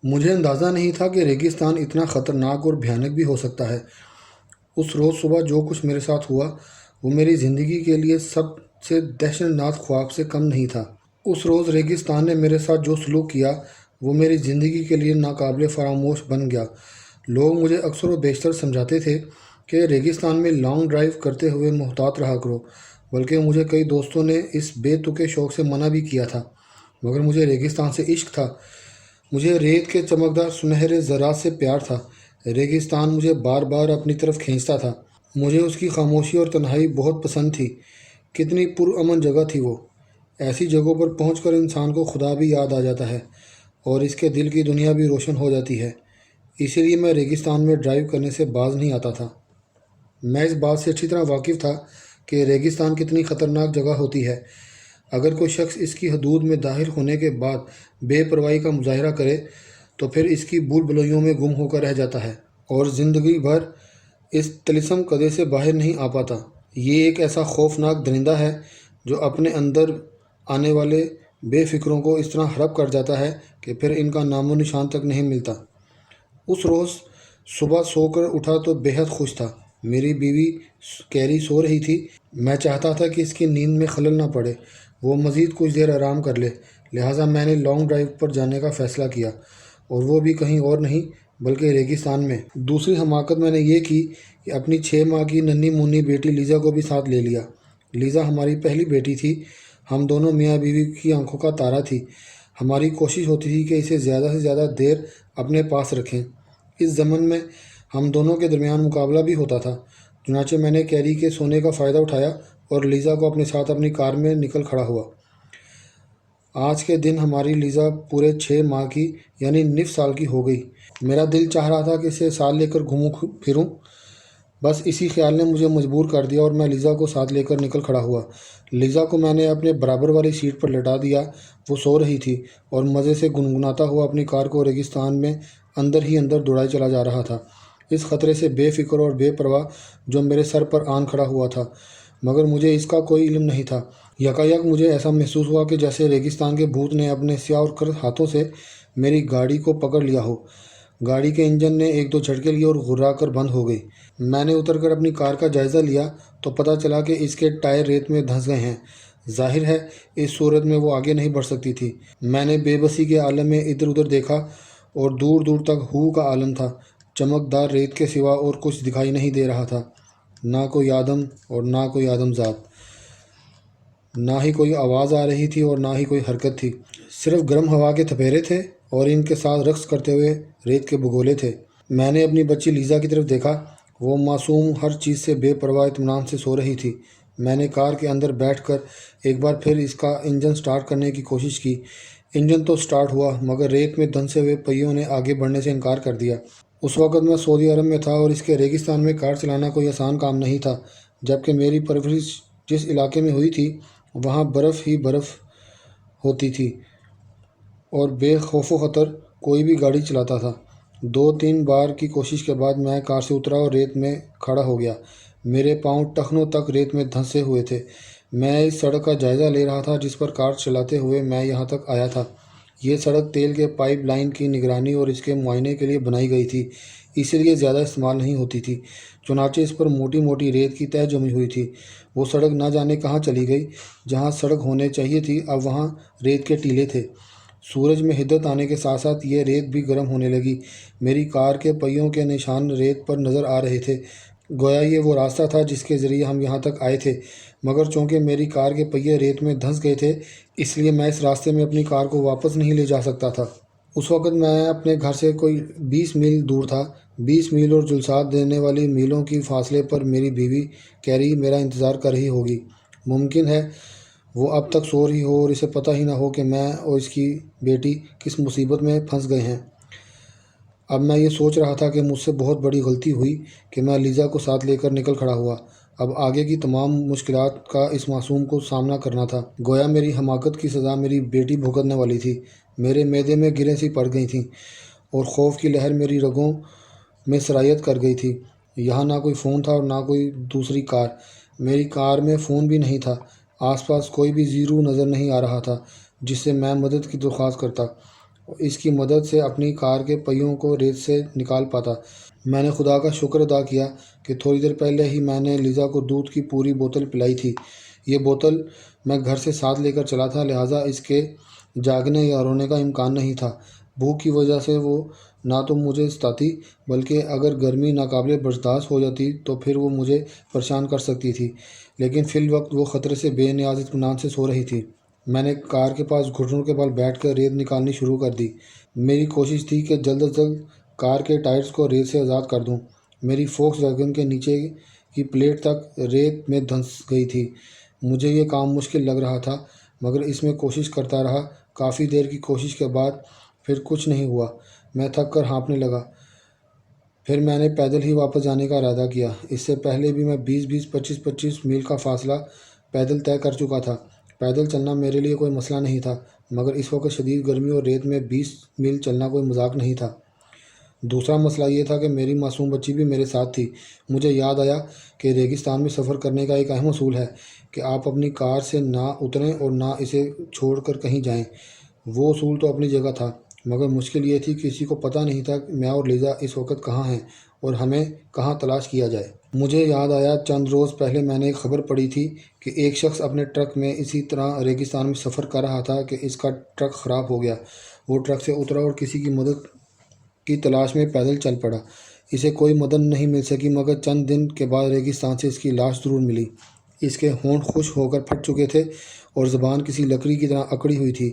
مجھے اندازہ نہیں تھا کہ ریگستان اتنا خطرناک اور بھیانک بھی ہو سکتا ہے۔ اس روز صبح جو کچھ میرے ساتھ ہوا وہ میری زندگی کے لیے سب سے دہشتناک خواب سے کم نہیں تھا۔ اس روز ریگستان نے میرے ساتھ جو سلوک کیا وہ میری زندگی کے لیے ناقابل فراموش بن گیا۔ لوگ مجھے اکثر و بیشتر سمجھاتے تھے کہ ریگستان میں لانگ ڈرائیو کرتے ہوئے محتاط رہا کرو، بلکہ مجھے کئی دوستوں نے اس بے تکے شوق سے منع بھی کیا تھا۔ مگر مجھے ریگستان سے عشق تھا۔ مجھے ریت کے چمکدار سنہرے ذرات سے پیار تھا۔ ریگستان مجھے بار بار اپنی طرف کھینچتا تھا۔ مجھے اس کی خاموشی اور تنہائی بہت پسند تھی۔ کتنی پرامن جگہ تھی وہ۔ ایسی جگہوں پر پہنچ کر انسان کو خدا بھی یاد آ جاتا ہے اور اس کے دل کی دنیا بھی روشن ہو جاتی ہے۔ اسی لیے میں ریگستان میں ڈرائیو کرنے سے باز نہیں آتا تھا۔ میں اس بات سے اچھی طرح واقف تھا کہ ریگستان کتنی خطرناک جگہ ہوتی ہے۔ اگر کوئی شخص اس کی حدود میں داخل ہونے کے بعد بے پرواہی کا مظاہرہ کرے تو پھر اس کی بھول بھلائیوں میں گم ہو کر رہ جاتا ہے اور زندگی بھر اس طلسم قدے سے باہر نہیں آ پاتا۔ یہ ایک ایسا خوفناک درندہ ہے جو اپنے اندر آنے والے بے فکروں کو اس طرح ہڑپ کر جاتا ہے کہ پھر ان کا نام و نشان تک نہیں ملتا۔ اس روز صبح سو کر اٹھا تو بے حد خوش تھا۔ میری بیوی کیری سو رہی تھی۔ میں چاہتا تھا کہ اس کی نیند میں خلل نہ پڑے، وہ مزید کچھ دیر آرام کر لے، لہٰذا میں نے لانگ ڈرائیو پر جانے کا فیصلہ کیا، اور وہ بھی کہیں اور نہیں بلکہ ریگستان میں۔ دوسری حماقت میں نے یہ کی کہ اپنی 6 ماہ کی ننھی منھی بیٹی لیزا کو بھی ساتھ لے لیا۔ لیزا ہماری پہلی بیٹی تھی۔ ہم دونوں میاں بیوی کی آنکھوں کا تارا تھی۔ ہماری کوشش ہوتی تھی کہ اسے زیادہ سے زیادہ دیر اپنے پاس رکھیں۔ اس ضمن میں ہم دونوں کے درمیان مقابلہ بھی ہوتا تھا۔ چنانچہ میں نے کیری کے سونے کا فائدہ اٹھایا اور لیزا کو اپنے ساتھ اپنی کار میں نکل کھڑا ہوا۔ آج کے دن ہماری لیزا پورے 6 ماہ کی یعنی نصف سال کی ہو گئی۔ میرا دل چاہ رہا تھا کہ اسے ساتھ لے کر گھوموں پھروں، بس اسی خیال نے مجھے مجبور کر دیا اور میں لیزا کو ساتھ لے کر نکل کھڑا ہوا۔ لیزا کو میں نے اپنے برابر والی سیٹ پر لٹا دیا۔ وہ سو رہی تھی اور مزے سے گنگناتا ہوا اپنی کار کو ریگستان میں اندر ہی اندر دوڑائے چلا جا رہا تھا، اس خطرے سے بے فکر اور بے پرواہ جو میرے سر پر آن کھڑا ہوا تھا، مگر مجھے اس کا کوئی علم نہیں تھا۔ یکایک مجھے ایسا محسوس ہوا کہ جیسے ریگستان کے بھوت نے اپنے سیاہ اور کرد ہاتھوں سے میری گاڑی کو پکڑ لیا ہو۔ گاڑی کے انجن نے 1-2 جھٹکے لیے اور گھرا کر بند ہو گئی۔ میں نے اتر کر اپنی کار کا جائزہ لیا تو پتہ چلا کہ اس کے ٹائر ریت میں دھنس گئے ہیں۔ ظاہر ہے اس صورت میں وہ آگے نہیں بڑھ سکتی تھی۔ میں نے بے بسی کے عالم میں ادھر ادھر دیکھا اور دور دور تک ہو کا عالم تھا۔ چمکدار ریت کے سوا اور کچھ دکھائی نہیں دے رہا تھا، نہ کوئی آدم اور نہ کوئی آدم ذات، نہ ہی کوئی آواز آ رہی تھی اور نہ ہی کوئی حرکت تھی۔ صرف گرم ہوا کے تھپیرے تھے اور ان کے ساتھ رقص کرتے ہوئے ریت کے بگولے تھے۔ میں نے اپنی بچی لیزا کی طرف دیکھا۔ وہ معصوم ہر چیز سے بے پرواہ اطمینان سے سو رہی تھی۔ میں نے کار کے اندر بیٹھ کر ایک بار پھر اس کا انجن سٹارٹ کرنے کی کوشش کی۔ انجن تو سٹارٹ ہوا مگر ریت میں دھنسے ہوئے پہیوں نے آگے بڑھنے سے انکار کر دیا۔ اس وقت میں سعودی عرب میں تھا اور اس کے ریگستان میں کار چلانا کوئی آسان کام نہیں تھا، جبکہ میری پرورش جس علاقے میں ہوئی تھی وہاں برف ہی برف ہوتی تھی اور بے خوف و خطر کوئی بھی گاڑی چلاتا تھا۔ 2-3 بار کی کوشش کے بعد میں کار سے اترا اور ریت میں کھڑا ہو گیا۔ میرے پاؤں ٹخنوں تک ریت میں دھنسے ہوئے تھے۔ میں اس سڑک کا جائزہ لے رہا تھا جس پر کار چلاتے ہوئے میں یہاں تک آیا تھا۔ یہ سڑک تیل کے پائپ لائن کی نگرانی اور اس کے معائنے کے لیے بنائی گئی تھی، اس لیے زیادہ استعمال نہیں ہوتی تھی۔ چنانچہ اس پر موٹی موٹی ریت کی تہہ جمی ہوئی تھی۔ وہ سڑک نہ جانے کہاں چلی گئی۔ جہاں سڑک ہونے چاہیے تھی اب وہاں ریت کے ٹیلے تھے۔ سورج میں حدت آنے کے ساتھ ساتھ یہ ریت بھی گرم ہونے لگی۔ میری کار کے پہیوں کے نشان ریت پر نظر آ رہے تھے، گویا یہ وہ راستہ تھا جس کے ذریعے ہم یہاں تک آئے تھے، مگر چونکہ میری کار کے پہیے ریت میں دھنس گئے تھے اس لیے میں اس راستے میں اپنی کار کو واپس نہیں لے جا سکتا تھا۔ اس وقت میں اپنے گھر سے کوئی 20 میل دور تھا۔ 20 میل اور جلسات دینے والی میلوں کی فاصلے پر میری بیوی کیری میرا انتظار کر رہی ہوگی۔ ممکن ہے وہ اب تک سو رہی ہو اور اسے پتہ ہی نہ ہو کہ میں اور اس کی بیٹی کس مصیبت میں پھنس گئے ہیں۔ اب میں یہ سوچ رہا تھا کہ مجھ سے بہت بڑی غلطی ہوئی کہ میں لیزا کو ساتھ لے کر نکل کھڑا ہوا۔ اب آگے کی تمام مشکلات کا اس معصوم کو سامنا کرنا تھا۔ گویا میری حماقت کی سزا میری بیٹی بھگتنے والی تھی۔ میرے معدے میں گرہیں سی پڑ گئی تھیں اور خوف کی لہر میری رگوں میں سرایت کر گئی تھی۔ یہاں نہ کوئی فون تھا اور نہ کوئی دوسری کار۔ میری کار میں فون بھی نہیں تھا۔ آس پاس کوئی بھی زیرو نظر نہیں آ رہا تھا جس سے میں مدد کی درخواست کرتا۔ اس کی مدد سے اپنی کار کے پہیوں کو ریت سے نکال پاتا۔ میں نے خدا کا شکر ادا کیا کہ تھوڑی دیر پہلے ہی میں نے لیزا کو دودھ کی پوری بوتل پلائی تھی۔ یہ بوتل میں گھر سے ساتھ لے کر چلا تھا، لہٰذا اس کے جاگنے یا رونے کا امکان نہیں تھا۔ بھوک کی وجہ سے وہ نہ تو مجھے ستاتی، بلکہ اگر گرمی ناقابل برداشت ہو جاتی تو پھر وہ مجھے پریشان کر سکتی تھی، لیکن فی الوقت وہ خطرے سے بے نیاز اطمینان سے سو رہی تھی۔ میں نے کار کے پاس گھٹنوں کے بل بیٹھ کر ریت نکالنی شروع کر دی۔ میری کوشش تھی کہ جلد از جلد کار کے ٹائرز کو ریت سے آزاد کر دوں۔ میری فوکس ویگن کے نیچے کی پلیٹ تک ریت میں دھنس گئی تھی۔ مجھے یہ کام مشکل لگ رہا تھا، مگر اس میں کوشش کرتا رہا۔ کافی دیر کی کوشش کے بعد پھر کچھ نہیں ہوا۔ میں تھک کر ہانپنے لگا۔ پھر میں نے پیدل ہی واپس جانے کا ارادہ کیا۔ اس سے پہلے بھی میں 25 میل کا فاصلہ پیدل طے کر چکا تھا۔ پیدل چلنا میرے لیے کوئی مسئلہ نہیں تھا، مگر اس وقت شدید گرمی اور ریت میں 20 میل چلنا کوئی مذاق نہیں تھا۔ دوسرا مسئلہ یہ تھا کہ میری معصوم بچی بھی میرے ساتھ تھی۔ مجھے یاد آیا کہ ریگستان میں سفر کرنے کا ایک اہم اصول ہے کہ آپ اپنی کار سے نہ اتریں اور نہ اسے چھوڑ کر کہیں جائیں۔ وہ اصول تو اپنی جگہ تھا، مگر مشکل یہ تھی کہ کسی کو پتہ نہیں تھا کہ میں اور لیزا اس وقت کہاں ہیں اور ہمیں کہاں تلاش کیا جائے۔ مجھے یاد آیا چند روز پہلے میں نے ایک خبر پڑھی تھی کہ ایک شخص اپنے ٹرک میں اسی طرح ریگستان میں سفر کر رہا تھا کہ اس کا ٹرک خراب ہو گیا۔ وہ ٹرک سے اترا اور کسی کی مدد کی تلاش میں پیدل چل پڑا۔ اسے کوئی مدد نہیں مل سکی، مگر چند دن کے بعد ریگستان سے اس کی لاش ضرور ملی۔ اس کے ہونٹ خشک ہو کر پھٹ چکے تھے اور زبان کسی لکڑی کی طرح اکڑی ہوئی تھی۔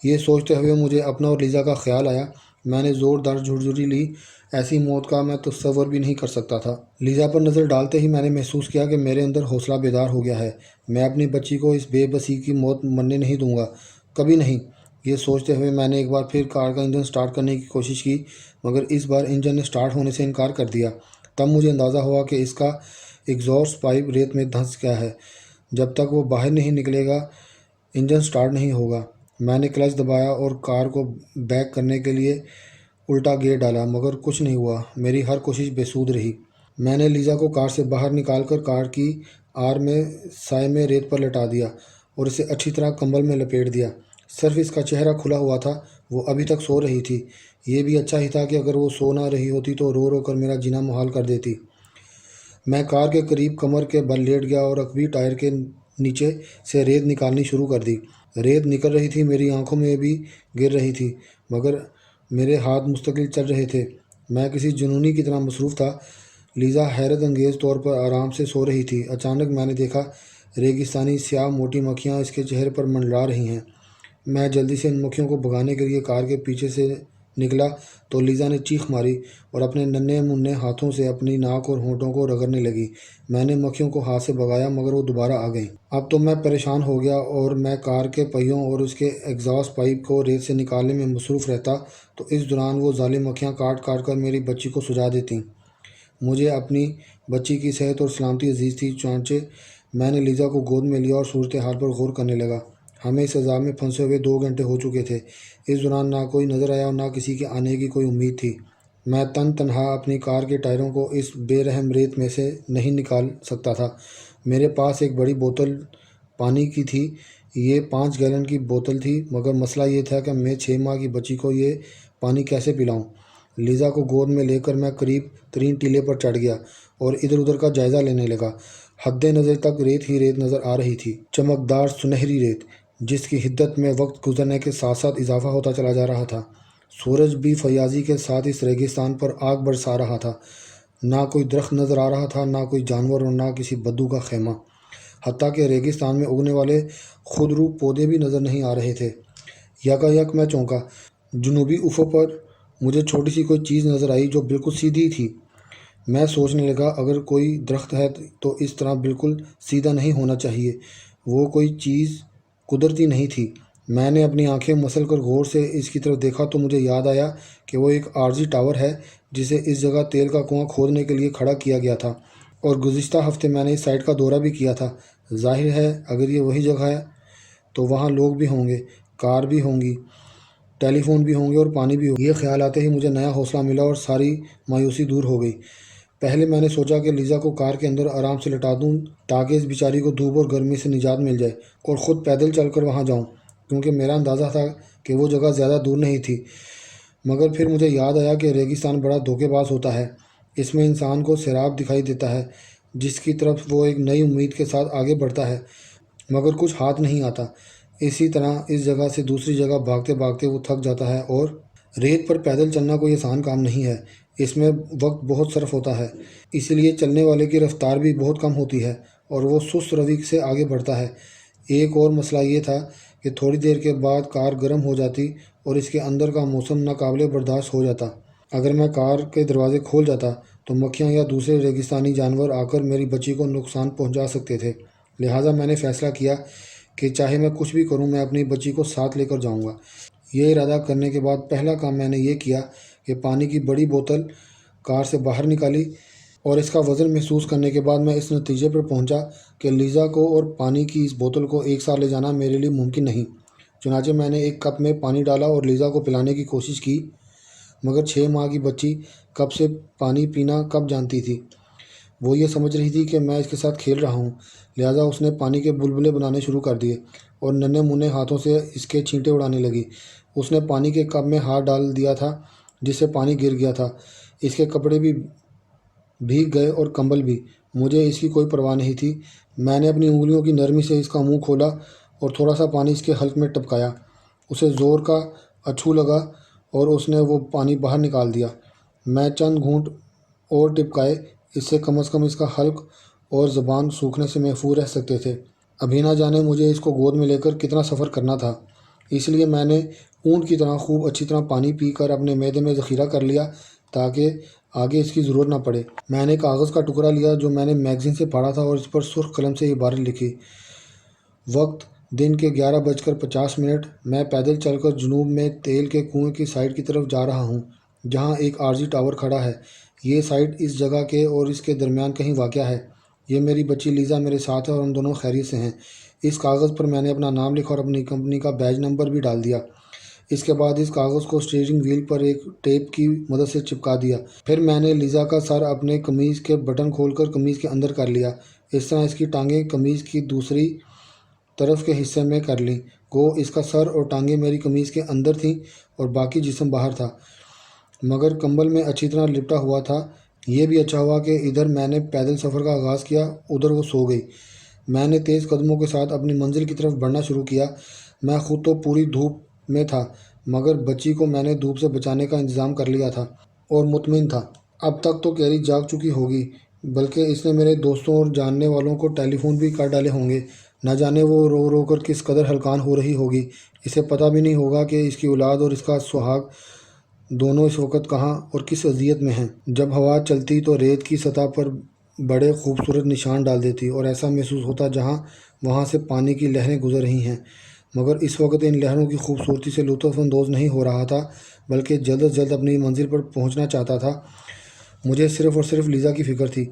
یہ سوچتے ہوئے مجھے اپنا اور لیزا کا خیال آیا۔ میں نے زوردار جھرجھری لی۔ ایسی موت کا میں تصور بھی نہیں کر سکتا تھا۔ لیزا پر نظر ڈالتے ہی میں نے محسوس کیا کہ میرے اندر حوصلہ بیدار ہو گیا ہے۔ میں اپنی بچی کو اس بے بسی کی موت مرنے نہیں دوں گا، کبھی نہیں۔ یہ سوچتے ہوئے میں نے ایک بار پھر کار کا انجن سٹارٹ کرنے کی کوشش کی، مگر اس بار انجن نے سٹارٹ ہونے سے انکار کر دیا۔ تب مجھے اندازہ ہوا کہ اس کا ایگزاسٹ پائپ ریت میں دھنس گیا ہے۔ جب تک وہ باہر نہیں نکلے گا انجن سٹارٹ نہیں ہوگا۔ میں نے کلچ دبایا اور کار کو بیک کرنے کے لیے الٹا گیئر ڈالا، مگر کچھ نہیں ہوا۔ میری ہر کوشش بے سود رہی۔ میں نے لیزا کو کار سے باہر نکال کر کار کی آر میں سائے میں ریت پر لٹا دیا اور اسے اچھی طرح کمبل میں لپیٹ دیا۔ صرف اس کا چہرہ کھلا ہوا تھا، وہ ابھی تک سو رہی تھی۔ یہ بھی اچھا ہی تھا کہ اگر وہ سو نہ رہی ہوتی تو رو رو کر میرا جینا محال کر دیتی۔ میں کار کے قریب کمر کے بل لیٹ گیا اور عقبی ٹائر کے نیچے سے ریت نکالنی شروع کر دی۔ ریت نکل رہی تھی، میری آنکھوں میں بھی گر رہی تھی، مگر میرے ہاتھ مستقل چل رہے تھے۔ میں کسی جنونی کی طرح مصروف تھا۔ لیزا حیرت انگیز طور پر آرام سے سو رہی تھی۔ اچانک میں نے دیکھا ریگستانی سیاہ موٹی مکھیاں اس کے چہرے پر منڈلا رہی ہیں۔ میں جلدی سے ان مکھیوں کو بھگانے کے لیے کار کے پیچھے سے نکلا تو لیزا نے چیخ ماری اور اپنے ننھے منھے ہاتھوں سے اپنی ناک اور ہونٹوں کو رگڑنے لگی۔ میں نے مکھیوں کو ہاتھ سے بھگایا، مگر وہ دوبارہ آ گئیں۔ اب تو میں پریشان ہو گیا اور میں کار کے پہیوں اور اس کے ایگزاسٹ پائپ کو ریت سے نکالنے میں مصروف رہتا تو اس دوران وہ ظالم مکھیاں کاٹ کاٹ کر میری بچی کو سجا دیتیں۔ مجھے اپنی بچی کی صحت اور سلامتی عزیز تھی، چنانچہ میں نے لیزا کو گود میں لیا اور صورتحال پر غور کرنے لگا۔ ہمیں اس عذاب میں پھنسے ہوئے 2 گھنٹے ہو چکے تھے۔ اس دوران نہ کوئی نظر آیا اور نہ کسی کے آنے کی کوئی امید تھی۔ میں تنہا اپنی کار کے ٹائروں کو اس بے رحم ریت میں سے نہیں نکال سکتا تھا۔ میرے پاس ایک بڑی بوتل پانی کی تھی۔ یہ 5 گیلن کی بوتل تھی، مگر مسئلہ یہ تھا کہ میں 6 ماہ کی بچی کو یہ پانی کیسے پلاؤں۔ لیزا کو گود میں لے کر میں قریب ترین ٹیلے پر چڑھ گیا اور ادھر ادھر کا جائزہ لینے لگا۔ حد نظر تک ریت ہی ریت نظر آ رہی تھی، چمکدار سنہری ریت، جس کی حدت میں وقت گزرنے کے ساتھ ساتھ اضافہ ہوتا چلا جا رہا تھا۔ سورج بھی فیاضی کے ساتھ اس ریگستان پر آگ برسا رہا تھا۔ نہ کوئی درخت نظر آ رہا تھا، نہ کوئی جانور اور نہ کسی بدو کا خیمہ۔ حتیٰ کہ ریگستان میں اگنے والے خودرو پودے بھی نظر نہیں آ رہے تھے۔ یکایک میں چونکا۔ جنوبی افق پر مجھے چھوٹی سی کوئی چیز نظر آئی جو بالکل سیدھی تھی۔ میں سوچنے لگا اگر کوئی درخت ہے تو اس طرح بالکل سیدھا نہیں ہونا چاہیے۔ وہ کوئی چیز قدرتی نہیں تھی۔ میں نے اپنی آنکھیں مسل کر غور سے اس کی طرف دیکھا تو مجھے یاد آیا کہ وہ ایک عارضی ٹاور ہے جسے اس جگہ تیل کا کنواں کھودنے کے لیے کھڑا کیا گیا تھا، اور گزشتہ ہفتے میں نے اس سائٹ کا دورہ بھی کیا تھا۔ ظاہر ہے اگر یہ وہی جگہ ہے تو وہاں لوگ بھی ہوں گے، کار بھی ہوں گی، ٹیلی فون بھی ہوں گے اور پانی بھی ہوگا۔ یہ خیال آتے ہی مجھے نیا حوصلہ ملا اور ساری مایوسی دور ہو گئی۔ پہلے میں نے سوچا کہ لیزا کو کار کے اندر آرام سے لٹا دوں تاکہ اس بیچاری کو دھوپ اور گرمی سے نجات مل جائے، اور خود پیدل چل کر وہاں جاؤں، کیونکہ میرا اندازہ تھا کہ وہ جگہ زیادہ دور نہیں تھی، مگر پھر مجھے یاد آیا کہ ریگستان بڑا دھوکے باز ہوتا ہے۔ اس میں انسان کو سیراب دکھائی دیتا ہے جس کی طرف وہ ایک نئی امید کے ساتھ آگے بڑھتا ہے، مگر کچھ ہاتھ نہیں آتا۔ اسی طرح اس جگہ سے دوسری جگہ بھاگتے بھاگتے وہ تھک جاتا ہے، اور ریت پر پیدل چلنا کوئی آسان کام نہیں ہے، اس میں وقت بہت صرف ہوتا ہے، اسی لیے چلنے والے کی رفتار بھی بہت کم ہوتی ہے اور وہ سست روی سے آگے بڑھتا ہے۔ ایک اور مسئلہ یہ تھا کہ تھوڑی دیر کے بعد کار گرم ہو جاتی اور اس کے اندر کا موسم ناقابل برداشت ہو جاتا۔ اگر میں کار کے دروازے کھول جاتا تو مکھیاں یا دوسرے ریگستانی جانور آ کر میری بچی کو نقصان پہنچا سکتے تھے، لہٰذا میں نے فیصلہ کیا کہ چاہے میں کچھ بھی کروں میں اپنی بچی کو ساتھ لے کر جاؤں گا۔ یہ ارادہ کرنے کے بعد پہلا کام میں نے یہ کیا کہ پانی کی بڑی بوتل کار سے باہر نکالی، اور اس کا وزن محسوس کرنے کے بعد میں اس نتیجے پر پہنچا کہ لیزا کو اور پانی کی اس بوتل کو ایک ساتھ لے جانا میرے لیے ممکن نہیں۔ چنانچہ میں نے ایک کپ میں پانی ڈالا اور لیزا کو پلانے کی کوشش کی، مگر 6 ماہ کی بچی کپ سے پانی پینا کب جانتی تھی؟ وہ یہ سمجھ رہی تھی کہ میں اس کے ساتھ کھیل رہا ہوں، لہٰذا اس نے پانی کے بلبلے بنانے شروع کر دیے اور ننھے منھے ہاتھوں سے اس کے چھینٹے اڑانے لگی۔ اس نے پانی کے کپ میں ہاتھ ڈال دیا تھا جس سے پانی گر گیا تھا، اس کے کپڑے بھی بھیگ گئے اور کمبل بھی۔ مجھے اس کی کوئی پرواہ نہیں تھی۔ میں نے اپنی انگلیوں کی نرمی سے اس کا منہ کھولا اور تھوڑا سا پانی اس کے حلق میں ٹپکایا۔ اسے زور کا اچھو لگا اور اس نے وہ پانی باہر نکال دیا۔ میں چند گھونٹ اور ٹپکائے، اس سے کم از کم اس کا حلق اور زبان سوکھنے سے محفوظ رہ سکتے تھے۔ ابھی نہ جانے مجھے اس کو گود میں لے کر کتنا سفر کرنا تھا، اس لیے میں نے اونٹ کی طرح خوب اچھی طرح پانی پی کر اپنے معدے میں ذخیرہ کر لیا تاکہ آگے اس کی ضرورت نہ پڑے۔ میں نے کاغذ کا ٹکڑا لیا جو میں نے میگزین سے پڑھا تھا اور اس پر سرخ قلم سے عبارت لکھی۔ وقت دن کے 11:50۔ میں پیدل چل کر جنوب میں تیل کے کنویں کی سائٹ کی طرف جا رہا ہوں جہاں ایک عارضی ٹاور کھڑا ہے۔ یہ سائٹ اس جگہ کے اور اس کے درمیان کہیں واقع ہے۔ یہ میری بچی لیزا میرے ساتھ ہے اور ہم دونوں خیریت سے ہیں۔ اس کاغذ پر میں نے اپنا نام لکھا اور اپنی کمپنی کا بیج نمبر بھی ڈال دیا۔ اس کے بعد اس کاغذ کو اسٹیئرنگ وہیل پر ایک ٹیپ کی مدد سے چپکا دیا۔ پھر میں نے لیزا کا سر اپنے قمیض کے بٹن کھول کر قمیض کے اندر کر لیا۔ اس طرح اس کی ٹانگیں قمیض کی دوسری طرف کے حصے میں کر لیں، گو اس کا سر اور ٹانگیں میری قمیض کے اندر تھیں اور باقی جسم باہر تھا، مگر کمبل میں اچھی طرح لپٹا ہوا تھا۔ یہ بھی اچھا ہوا کہ ادھر میں نے پیدل سفر کا آغاز کیا، ادھر وہ سو گئی۔ میں نے تیز قدموں کے ساتھ اپنی منزل کی طرف بڑھنا شروع کیا۔ میں خود تو پوری دھوپ میں تھا، مگر بچی کو میں نے دھوپ سے بچانے کا انتظام کر لیا تھا اور مطمئن تھا اب تک تو کیری جاگ چکی ہوگی، بلکہ اس نے میرے دوستوں اور جاننے والوں کو ٹیلی فون بھی کر ڈالے ہوں گے۔ نہ جانے وہ رو رو کر کس قدر ہلکان ہو رہی ہوگی۔ اسے پتہ بھی نہیں ہوگا کہ اس کی اولاد اور اس کا سہاگ دونوں اس وقت کہاں اور کس اذیت میں ہیں۔ جب ہوا چلتی تو ریت کی سطح پر بڑے خوبصورت نشان ڈال دیتی اور ایسا محسوس ہوتا جہاں وہاں سے پانی کی لہریں گزر رہی ہیں، مگر اس وقت ان لہروں کی خوبصورتی سے لطف اندوز نہیں ہو رہا تھا، بلکہ جلد از جلد اپنی منزل پر پہنچنا چاہتا تھا۔ مجھے صرف اور صرف لیزا کی فکر تھی۔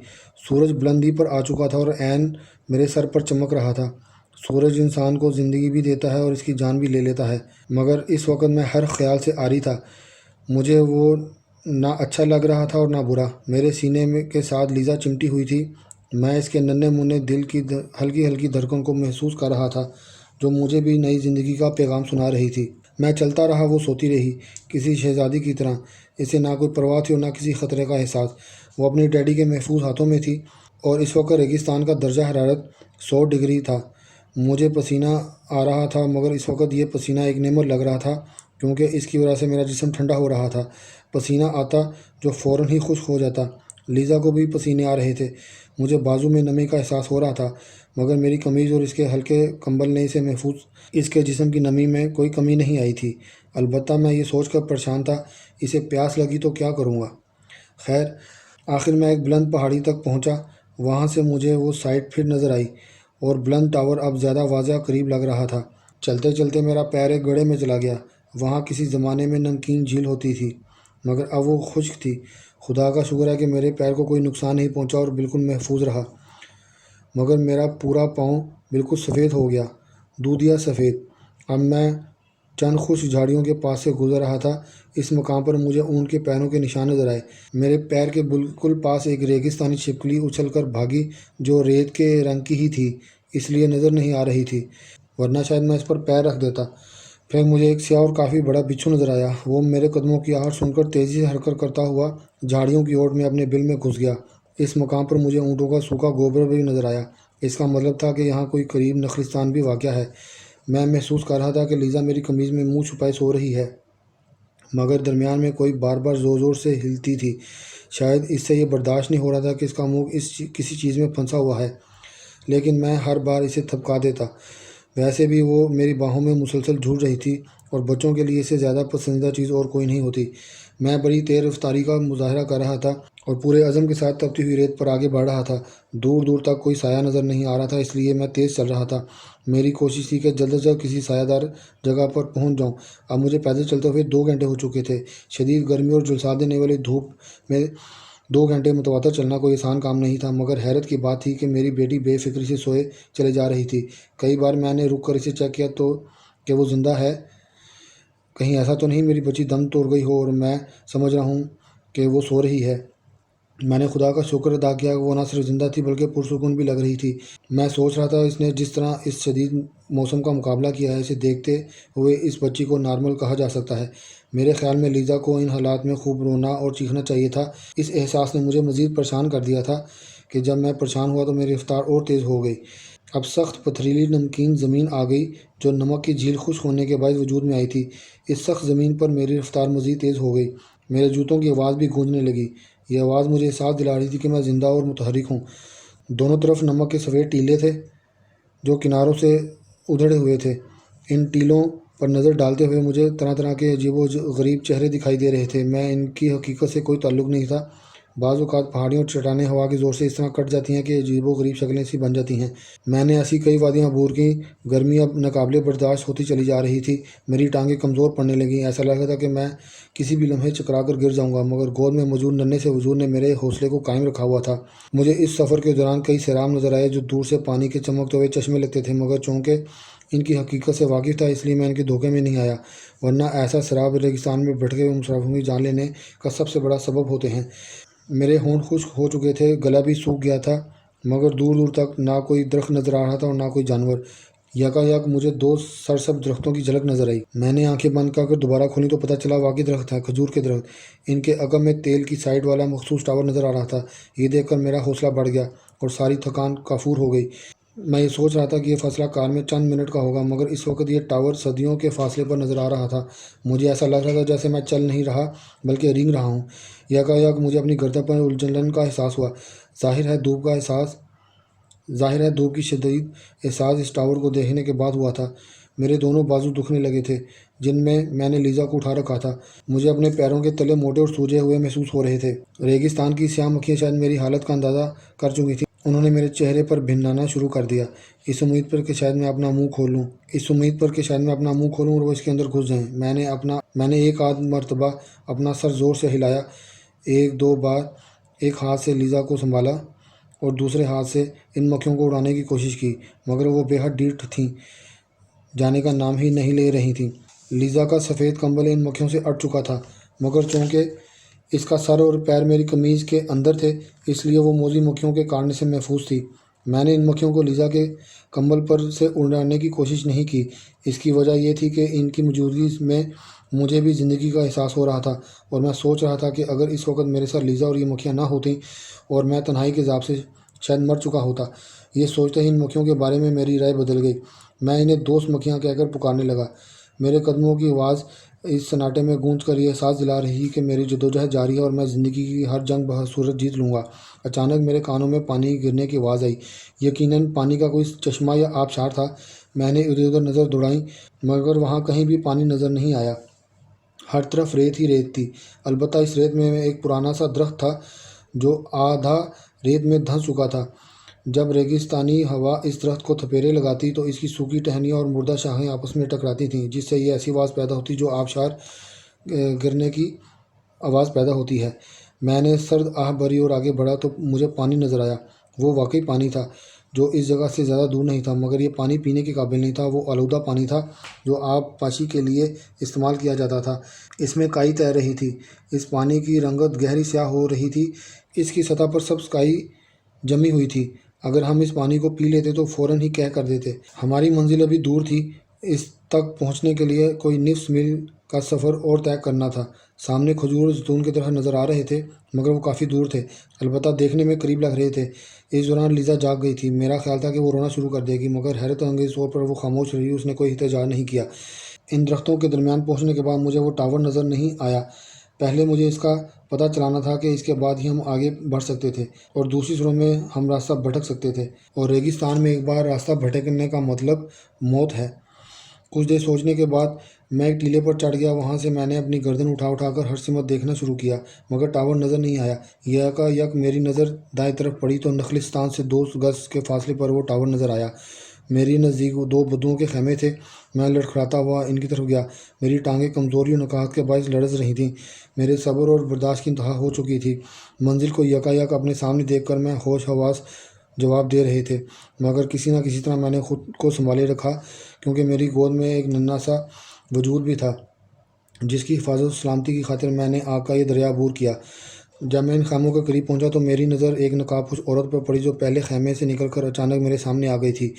سورج بلندی پر آ چکا تھا اور عین میرے سر پر چمک رہا تھا۔ سورج انسان کو زندگی بھی دیتا ہے اور اس کی جان بھی لے لیتا ہے، مگر اس وقت میں ہر خیال سے عاری تھا۔ مجھے وہ نہ اچھا لگ رہا تھا اور نہ برا۔ میرے سینے میں کے ساتھ لیزا چمٹی ہوئی تھی۔ میں اس کے ننھے منھے دل کی ہلکی ہلکی دھڑکن کو محسوس کر رہا تھا جو مجھے بھی نئی زندگی کا پیغام سنا رہی تھی۔ میں چلتا رہا، وہ سوتی رہی کسی شہزادی کی طرح۔ اسے نہ کوئی پرواہ تھی اور نہ کسی خطرے کا احساس۔ وہ اپنی ڈیڈی کے محفوظ ہاتھوں میں تھی اور اس وقت ریگستان کا درجہ حرارت 100 ڈگری تھا۔ مجھے پسینہ آ رہا تھا، مگر اس وقت یہ پسینہ ایک نعمت لگ رہا تھا کیونکہ اس کی وجہ سے میرا جسم ٹھنڈا ہو رہا تھا۔ پسینہ آتا جو فوراً ہی خشک ہو جاتا۔ لیزا کو بھی پسینے آ رہے تھے۔ مجھے بازو میں نمی کا احساس ہو رہا تھا، مگر میری قمیض اور اس کے ہلکے کمبل نے اسے محفوظ اس کے جسم کی نمی میں کوئی کمی نہیں آئی تھی۔ البتہ میں یہ سوچ کر پریشان تھا، اسے پیاس لگی تو کیا کروں گا۔ خیر، آخر میں ایک بلند پہاڑی تک پہنچا۔ وہاں سے مجھے وہ سائٹ پھر نظر آئی اور بلند ٹاور اب زیادہ واضح قریب لگ رہا تھا۔ چلتے چلتے میرا پیر ایک گڑھے میں چلا گیا۔ وہاں کسی زمانے میں نمکین جھیل ہوتی تھی، مگر اب وہ خشک تھی۔ خدا کا شکر ہے کہ میرے پیر کو کوئی نقصان نہیں پہنچا اور بالکل محفوظ رہا، مگر میرا پورا پاؤں بالکل سفید ہو گیا، دودھیا سفید۔ اب میں چند خشک جھاڑیوں کے پاس سے گزر رہا تھا۔ اس مقام پر مجھے اونٹ کے پیروں کے نشان نظر آئے۔ میرے پیر کے بالکل پاس ایک ریگستانی چھپکلی اچھل کر بھاگی جو ریت کے رنگ کی ہی تھی، اس لیے نظر نہیں آ رہی تھی۔ ورنہ شاید میں اس پر پیر رکھ دیتا۔ پھر مجھے ایک سیاہ اور کافی بڑا بچھو نظر آیا۔ وہ میرے قدموں کی آہٹ سن کر تیزی سے حرکت کرتا ہوا جھاڑیوں کی اوٹ میں اپنے بل میں گھس گیا۔ اس مقام پر مجھے اونٹوں کا سوکھا گوبر بھی نظر آیا۔ اس کا مطلب تھا کہ یہاں کوئی قریب نخلستان بھی واقع ہے۔ میں محسوس کر رہا تھا کہ لیزا میری قمیض میں منہ چھپائے سو رہی ہے، مگر درمیان میں کوئی بار بار زور زور سے ہلتی تھی۔ شاید اس سے یہ برداشت نہیں ہو رہا تھا کہ اس کا منہ کسی چیز میں پھنسا ہوا ہے، لیکن میں ہر بار اسے تھپکا دیتا۔ ویسے بھی وہ میری باہوں میں مسلسل جھول رہی تھی، اور بچوں کے لیے اس سے زیادہ پسندیدہ چیز اور کوئی نہیں ہوتی۔ میں بڑی تیز رفتاری کا مظاہرہ کر رہا تھا اور پورے عزم کے ساتھ تپتی ہوئی ریت پر آگے بڑھ رہا تھا۔ دور دور تک کوئی سایہ نظر نہیں آ رہا تھا، اس لیے میں تیز چل رہا تھا۔ میری کوشش تھی کہ جلد از جلد کسی سایہ دار جگہ پر پہنچ جاؤں۔ اب مجھے پیدل چلتے ہوئے 2 گھنٹے ہو چکے تھے۔ شدید گرمی اور جھلسا دینے والی دھوپ میں 2 گھنٹے متواتر چلنا کوئی آسان کام نہیں تھا، مگر حیرت کی بات تھی کہ میری بیٹی بے فکری سے سوئے چلے جا رہی تھی۔ کئی بار میں نے رک کر اسے چیک کیا تو کہ وہ زندہ ہے۔ کہیں ایسا تو نہیں میری بچی دم توڑ گئی ہو اور میں سمجھ رہا ہوں کہ وہ سو رہی ہے۔ میں نے خدا کا شکر ادا کیا کہ وہ نہ صرف زندہ تھی بلکہ پرسکون بھی لگ رہی تھی۔ میں سوچ رہا تھا اس نے جس طرح اس شدید موسم کا مقابلہ کیا ہے، اسے دیکھتے ہوئے اس بچی کو نارمل کہا جا سکتا ہے۔ میرے خیال میں لیزا کو ان حالات میں خوب رونا اور چیخنا چاہیے تھا۔ اس احساس نے مجھے مزید پریشان کر دیا تھا کہ جب میں پریشان ہوا تو میری رفتار اور تیز ہو گئی۔ اب سخت پتھریلی نمکین زمین آ گئی جو نمک کی جھیل خشک ہونے کے باعث وجود میں آئی تھی۔ اس سخت زمین پر میری رفتار مزید تیز ہو گئی۔ میرے جوتوں کی آواز بھی گونجنے لگی۔ یہ آواز مجھے احساس دلا رہی تھی کہ میں زندہ اور متحرک ہوں۔ دونوں طرف نمک کے سفید ٹیلے تھے جو کناروں سے ادھڑے ہوئے تھے۔ ان ٹیلوں پر نظر ڈالتے ہوئے مجھے طرح طرح کے عجیب و غریب چہرے دکھائی دے رہے تھے۔ میں ان کی حقیقت سے کوئی تعلق نہیں تھا۔ بعض اوقات پہاڑیوں اور چٹانیں ہوا کے زور سے اس طرح کٹ جاتی ہیں کہ عجیب و غریب شکلیں سی بن جاتی ہیں۔ میں نے ایسی کئی وادیاں عبور کی۔ گرمی اب ناقابل برداشت ہوتی چلی جا رہی تھی۔ میری ٹانگیں کمزور پڑنے لگیں۔ ایسا لگ رہا تھا کہ میں کسی بھی لمحے چکرا کر گر جاؤں گا، مگر گود میں موجود ننھے سے وجود نے میرے حوصلے کو قائم رکھا ہوا تھا۔ مجھے اس سفر کے دوران کئی سیراب نظر آئے جو دور سے پانی کے چمکتے ہوئے چشمے لگتے تھے، مگر چونکہ ان کی حقیقت سے واقف تھا اس لیے میں ان کے دھوکے میں نہیں آیا، ورنہ ایسا سیراب ریگستان میں بھٹکے ہوئے مسافروں کی جان لینے کا سب سے بڑا سبب ہوتے ہیں۔ میرے ہونٹ خشک ہو چکے تھے، گلا بھی سوکھ گیا تھا، مگر دور دور تک نہ کوئی درخت نظر آ رہا تھا اور نہ کوئی جانور۔ یکایک مجھے 2 سرسبز درختوں کی جھلک نظر آئی۔ میں نے آنکھیں بند کر دوبارہ کھولیں تو پتہ چلا واقعی درخت ہے، کھجور کے درخت۔ ان کے عقب میں تیل کی سائٹ والا مخصوص ٹاور نظر آ رہا تھا۔ یہ دیکھ کر میرا حوصلہ بڑھ گیا اور ساری تھکان کافور ہو گئی۔ میں یہ سوچ رہا تھا کہ یہ فاصلہ کار میں چند منٹ کا ہوگا، مگر اس وقت یہ ٹاور صدیوں کے فاصلے پر نظر آ رہا تھا۔ مجھے ایسا لگ رہا تھا جیسے میں چل نہیں رہا بلکہ رینگ رہا ہوں۔ یکایک مجھے اپنی گردن پر الجھن کا احساس ہوا۔ ظاہر ہے دھوپ کی شدید احساس اس ٹاور کو دیکھنے کے بعد ہوا تھا۔ میرے دونوں بازو دکھنے لگے تھے جن میں نے لیزا کو اٹھا رکھا تھا۔ مجھے اپنے پیروں کے تلے موٹے اور سوجے ہوئے محسوس ہو رہے تھے۔ ریگستان کی سیاہ مکھیاں شاید میری حالت کا اندازہ کر چکی تھیں۔ انہوں نے میرے چہرے پر بھنانا شروع کر دیا، اس امید پر کہ شاید میں اپنا منہ کھولوں اور وہ اس کے اندر گھس جائیں۔ میں نے ایک آدھ مرتبہ اپنا سر زور سے ہلایا، 1-2 بار ایک ہاتھ سے لیزا کو سنبھالا اور دوسرے ہاتھ سے ان مکھیوں کو اڑانے کی کوشش کی، مگر وہ بے حد ڈھیٹ تھیں، جانے کا نام ہی نہیں لے رہی تھیں۔ لیزا کا سفید کمبل ان مکھیوں سے اڑ چکا تھا، مگر چونکہ اس کا سر اور پیر میری قمیض کے اندر تھے اس لیے وہ موذی مکھیوں کے کاٹنے سے محفوظ تھی۔ میں نے ان مکھیوں کو لیزا کے کمبل پر سے اڑانے کی کوشش نہیں کی۔ اس کی وجہ یہ تھی کہ ان کی موجودگی میں مجھے بھی زندگی کا احساس ہو رہا تھا، اور میں سوچ رہا تھا کہ اگر اس وقت میرے ساتھ لیزا اور یہ مکھیاں نہ ہوتیں اور میں تنہائی کے عذاب سے شاید مر چکا ہوتا۔ یہ سوچتے ہی ان مکھیوں کے بارے میں میری رائے بدل گئی۔ میں انہیں دوست مکھیاں کہہ کر پکارنے لگا۔ میرے قدموں کی آواز اس سناٹے میں گونج کر یہ احساس دلا رہی کہ میری جدوجہد جاری ہے اور میں زندگی کی ہر جنگ بہر صورت جیت لوں گا۔ اچانک میرے کانوں میں پانی گرنے کی آواز آئی، یقیناً پانی کا کوئی چشمہ یا آبشار تھا۔ میں نے ادھر ادھر نظر دوڑائی، مگر وہاں کہیں بھی پانی نظر نہیں آیا۔ ہر طرف ریت ہی ریت تھی۔ البتہ اس ریت میں ایک پرانا سا درخت تھا جو آدھا ریت میں دھنس چکا تھا۔ جب ریگستانی ہوا اس درخت کو تھپیڑے لگاتی تو اس کی سوکھی ٹہنیاں اور مردہ شاخیں آپس میں ٹکراتی تھیں، جس سے یہ ایسی آواز پیدا ہوتی جو آبشار گرنے کی آواز پیدا ہوتی ہے۔ میں نے سرد آہ بھری اور آگے بڑھا تو مجھے پانی نظر آیا۔ وہ واقعی پانی تھا جو اس جگہ سے زیادہ دور نہیں تھا، مگر یہ پانی پینے کے قابل نہیں تھا۔ وہ آلودہ پانی تھا جو آب پاشی کے لیے استعمال کیا جاتا تھا۔ اس میں کائی تیر رہی تھی۔ اس پانی کی رنگت گہری سیاہ ہو رہی تھی۔ اس کی سطح پر سبز کائی جمی ہوئی تھی۔ اگر ہم اس پانی کو پی لیتے تو فوراً ہی کہہ کر دیتے۔ ہماری منزل ابھی دور تھی، اس تک پہنچنے کے لیے کوئی نصف میل کا سفر اور طے کرنا تھا۔ سامنے کھجور اور زیتون کی طرح نظر آ رہے تھے، مگر وہ کافی دور تھے، البتہ دیکھنے میں قریب لگ رہے تھے۔ اس دوران لیزا جاگ گئی تھی۔ میرا خیال تھا کہ وہ رونا شروع کر دے گی، مگر حیرت انگیز طور پر وہ خاموش رہی، اس نے کوئی احتجاج نہیں کیا۔ ان درختوں کے درمیان پہنچنے کے بعد مجھے وہ ٹاور نظر نہیں آیا۔ پہلے مجھے اس کا پتہ چلانا تھا کہ اس کے بعد ہی ہم آگے بڑھ سکتے تھے اور دوسری صورت میں ہم راستہ بھٹک سکتے تھے، اور ریگستان میں ایک بار راستہ بھٹکنے کا مطلب موت ہے۔ کچھ دیر سوچنے کے بعد میں ایک ٹیلے پر چڑھ گیا۔ وہاں سے میں نے اپنی گردن اٹھا کر ہر سمت دیکھنا شروع کیا، مگر ٹاور نظر نہیں آیا۔ یک میری نظر دائیں طرف پڑی تو نخلستان سے 2 گز کے فاصلے پر وہ ٹاور نظر آیا۔ میری نزدیک 2 بدوؤں کے خیمے تھے۔ میں لڑکھڑاتا ہوا ان کی طرف گیا۔ میری ٹانگیں کمزوری اور نکاہت کے باعث لرز رہی تھیں۔ میرے صبر اور برداشت کی انتہا ہو چکی تھی۔ منزل کو یک اپنے سامنے دیکھ کر میں ہوش حواس جواب دے رہے تھے، مگر کسی نہ کسی طرح میں نے خود کو سنبھالے رکھا، کیونکہ میری گود میں ایک ننھا سا وجود بھی تھا جس کی حفاظت و سلامتی کی خاطر میں نے آگ کا یہ دریا عبور کیا۔ جب میں ان خیموں کے قریب پہنچا تو میری نظر ایک نقاب پوش عورت پر پڑی جو پہلے خیمے سے نکل کر اچانک میرے سامنے آ گئی تھی۔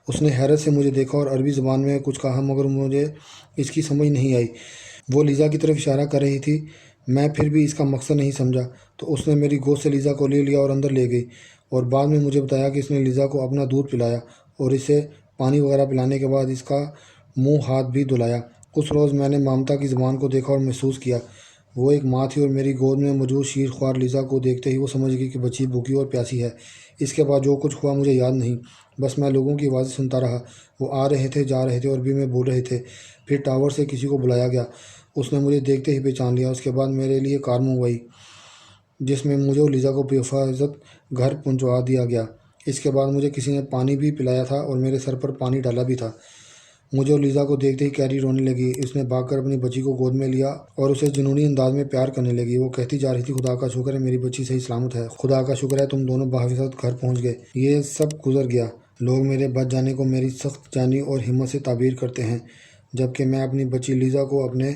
اس نے حیرت سے مجھے دیکھا اور عربی زبان میں کچھ کہا، مگر مجھے اس کی سمجھ نہیں آئی۔ وہ لیزا کی طرف اشارہ کر رہی تھی۔ میں پھر بھی اس کا مقصد نہیں سمجھا، تو اس نے میری گود سے لیزا کو لے لیا اور اندر لے گئی، اور بعد میں مجھے بتایا کہ اس نے لیزا کو اپنا دودھ پلایا اور اسے پانی وغیرہ پلانے کے بعد اس کا منہ ہاتھ بھی دھلایا۔ اس روز میں نے مامتا کی زبان کو دیکھا اور محسوس کیا۔ وہ ایک ماں تھی اور میری گود میں موجود شیر خوار لیزا کو دیکھتے ہی وہ سمجھ گئی کہ بچی بھوکی اور پیاسی ہے۔ اس کے بعد جو کچھ ہوا مجھے یاد نہیں، بس میں لوگوں کی آوازیں سنتا رہا۔ وہ آ رہے تھے، جا رہے تھے، اور بھی میں بول رہے تھے۔ پھر ٹاور سے کسی کو بلایا گیا، اس نے مجھے دیکھتے ہی پہچان لیا۔ اس کے بعد میرے لیے کار منگوائی جس میں مجھے اور لیزا کو بحفاظت گھر پہنچوا دیا گیا۔ اس کے بعد مجھے کسی نے پانی بھی پلایا تھا اور میرے سر پر پانی ڈالا بھی تھا۔ مجھے اور لیزا کو دیکھتے ہی کیری رونے لگی۔ اس نے بھاگ کر اپنی بچی کو گود میں لیا اور اسے جنونی انداز میں پیار کرنے لگی۔ وہ کہتی جا رہی تھی، خدا کا شکر ہے میری بچی صحیح سلامت ہے، خدا کا شکر ہے تم دونوں بحفاظت گھر پہنچ گئے۔ یہ سب گزر گیا۔ لوگ میرے بچ جانے کو میری سخت جانی اور ہمت سے تعبیر کرتے ہیں، جبکہ میں اپنی بچی لیزا کو اپنے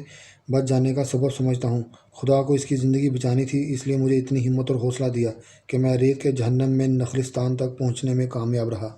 بچ جانے کا سبب سمجھتا ہوں۔ خدا کو اس کی زندگی بچانی تھی، اس لیے مجھے اتنی ہمت اور حوصلہ دیا کہ میں ریت کے جہنم میں نخلستان تک پہنچنے میں کامیاب رہا۔